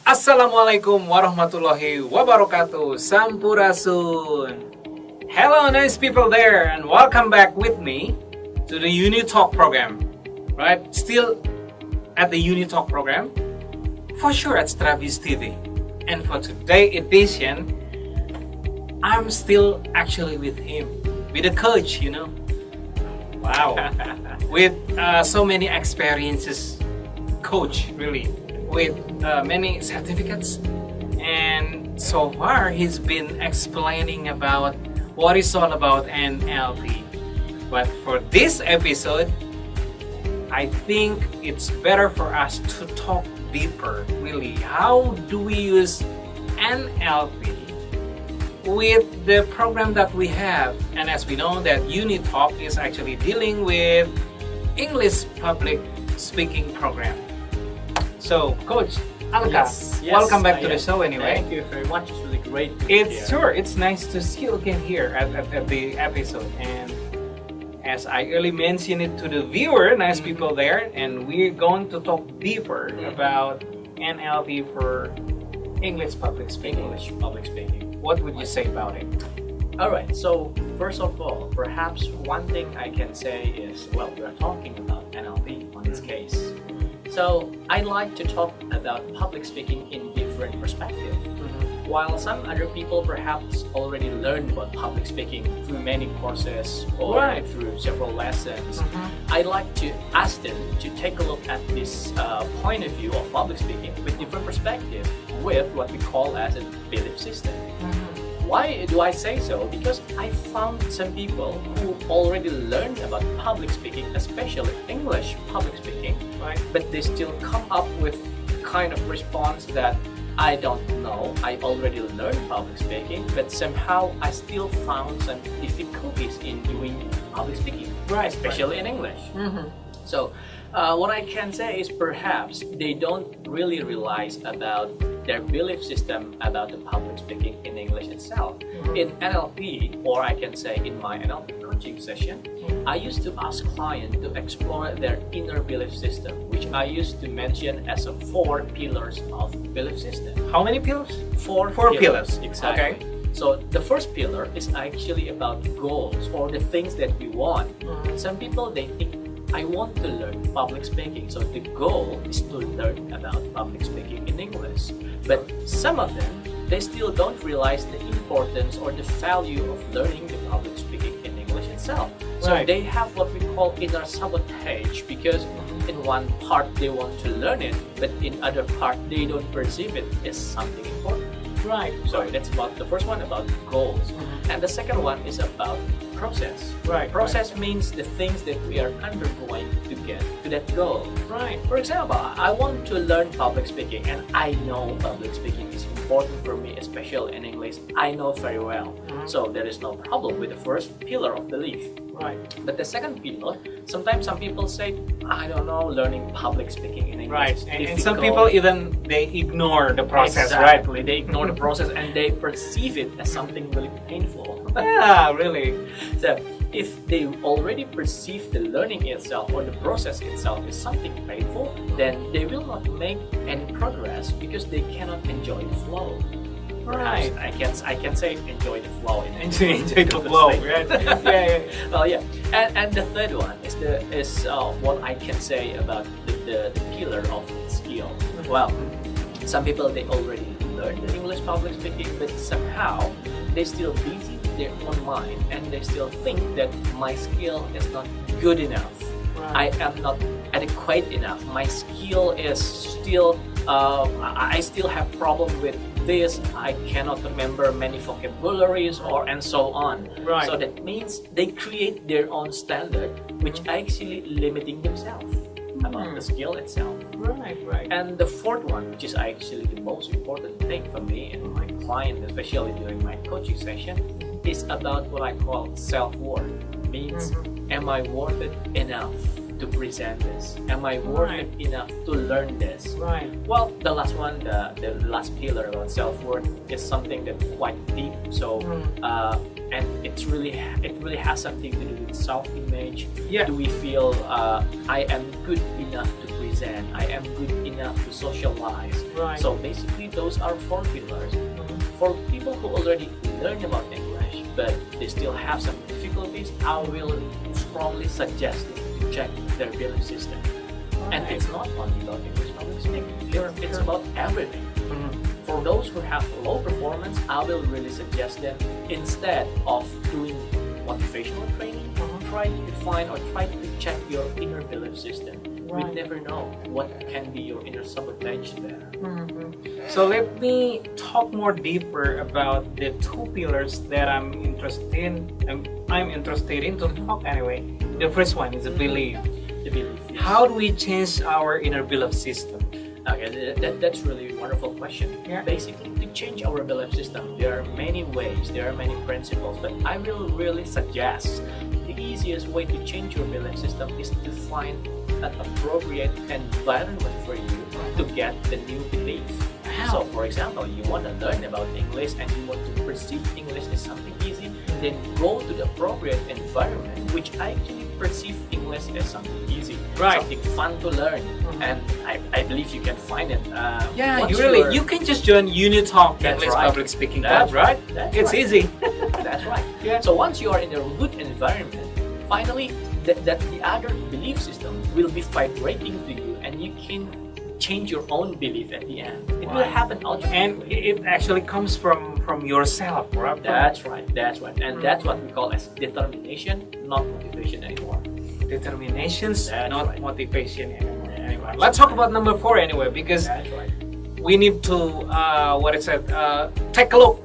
Assalamualaikum warahmatullahi wabarakatuh. Sampurasun. Hello, nice people there, and welcome back with me to the Uni Talk program. Right? Still at the Uni Talk program, for sure at Stravis TV. And for today's edition, I'm still actually with him, with a coach, Wow. With so many experiences, coach, really. With many certificates, and so far he's been explaining about what it's all about NLP. But for this episode, I think it's better for us to talk deeper, really. How do we use NLP with the program that we have? And as we know that UniTalk is actually dealing with English public speaking program. So, Coach Alguskha, Yes, welcome back to the show anyway. Thank you very much. It's really great to be here. It's nice to see you again here at the episode. And as I earlier mentioned it to the viewer, nice people there, and we're going to talk deeper about NLP for English public speaking. What would you say about it? Alright, so first of all, perhaps one thing I can say is, well, we're talking about NLP on this case. So I'd like to talk about public speaking in different perspectives. While some other people perhaps already learned about public speaking through many courses or through several lessons, I'd like to ask them to take a look at this point of view of public speaking with different perspective, with what we call as a belief system. Why do I say so? Because I found some people who already learned about public speaking, especially English public speaking, but they still come up with kind of response that I don't know, I already learned public speaking, but somehow I still found some difficulties in doing public speaking, especially in English. So what I can say is perhaps they don't really realize about their belief system about the public speaking in English itself. In NLP, or I can say in my NLP coaching session, I used to ask clients to explore their inner belief system, which I used to mention as a 4 pillars of belief system. How many pillars? 4 pillars. Exactly. Okay. So the first pillar is actually about goals or the things that we want. Some people, they think, I want to learn public speaking. So the goal is to learn about public speaking in English. But some of them, they still don't realize the importance or the value of learning the public speaking in English itself. So they have what we call inner sabotage, because in one part they want to learn it, but in other part they don't perceive it as something important. So that's about the first one, about goals. And the second one is about process. Process means the things that we are undergoing to get to that goal. For example, I want to learn public speaking, and I know public speaking is important for me, especially in English. I know very well. So there is no problem with the first pillar of belief. But the second pillar, sometimes some people say, I don't know, learning public speaking in English. And some people even they ignore the process. Exactly. They ignore the process and they perceive it as something really painful. Yeah, really. So if they already perceive the learning itself or the process itself is something painful, then they will not make any progress because they cannot enjoy the flow. I can say enjoy the flow. Enjoy the flow, right? Well, yeah. And the third one is what I can say about the pillar of skill. Well, some people, they already learned the English public speaking, but somehow they still busy with their own mind, and they still think that my skill is not good enough. I am not adequate enough. My skill is still I still have problem with this. I cannot remember many vocabularies and so on. So that means they create their own standard, which actually limiting themselves about the skill itself. And the fourth one, which is actually the most important thing for me and my client, especially during my coaching session, is about what I call self-worth. Means, am I worth it enough to present this? Am I worth it enough to learn this? Right. Well, the last one, the last pillar about self-worth is something that's quite deep. So, and it really has something to do with self-image. Yeah. Do we feel I am good enough to present? I am good enough to socialize? Right. So basically, those are 4 pillars. For people who already learn about English, but they still have some difficulties, I will strongly suggest them to check their belief system. And it's not only about English public speaking. It's about everything. For those who have low performance, I will really suggest them, instead of doing motivational training, try to find or try to check your inner belief system. We never know what can be your inner sabotage there. So let me talk more deeper about the 2 pillars that I'm interested in. I'm interested in to talk anyway. The first one is the belief. The belief. Yes. How do we change our inner belief system? Okay, that's really a wonderful question. Yeah. Basically, to change our belief system, there are many ways, there are many principles, but I will really suggest the easiest way to change your belief system is to find an appropriate environment for you to get the new belief. So, for example, you want to learn about English and you want to perceive English as something easy, then go to the appropriate environment which actually perceive English as something easy, something fun to learn. And I believe you can find it. You can just join UniTalk English Public Speaking Club, right? It's easy. That's right. Yeah. So once you are in a good environment, finally, that the other belief system will be vibrating to you, and you can change your own belief at the end. It will happen automatically. And it actually comes from yourself, right? That's right. And that's what we call as determination, not motivation anymore. Determinations, not motivation anymore. Anyway, let's talk about number 4 anyway, because we need to take a look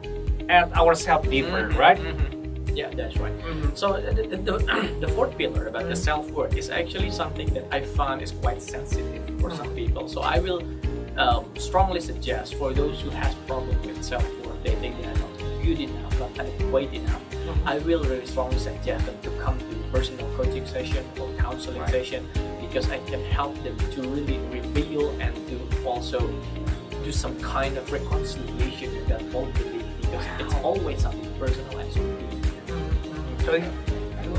at ourselves deeper, right? Yeah, that's right. So the 4th pillar about the self-worth is actually something that I found is quite sensitive for some people. So I will strongly suggest for those who has problem with self-worth, they think they are not good enough, not adequate enough. I will really strongly suggest them to come to personal coaching session or counseling session, because I can help them to really reveal and to also do some kind of reconciliation with that old belief, because it's always something personal and something.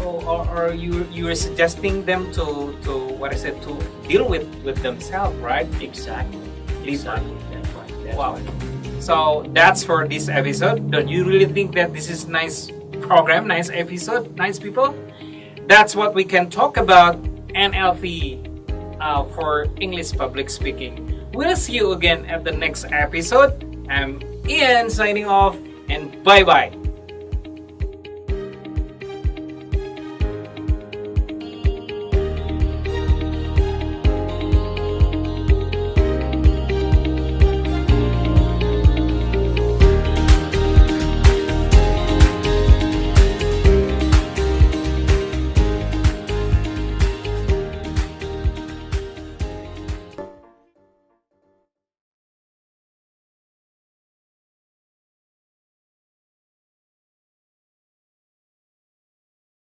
Or you are suggesting them to deal with themselves, right? Exactly. That's right. Wow. So that's for this episode. Don't you really think that this is nice program, nice episode, nice people? That's what we can talk about NLP for English public speaking. We'll see you again at the next episode. I'm Ian signing off, and bye bye.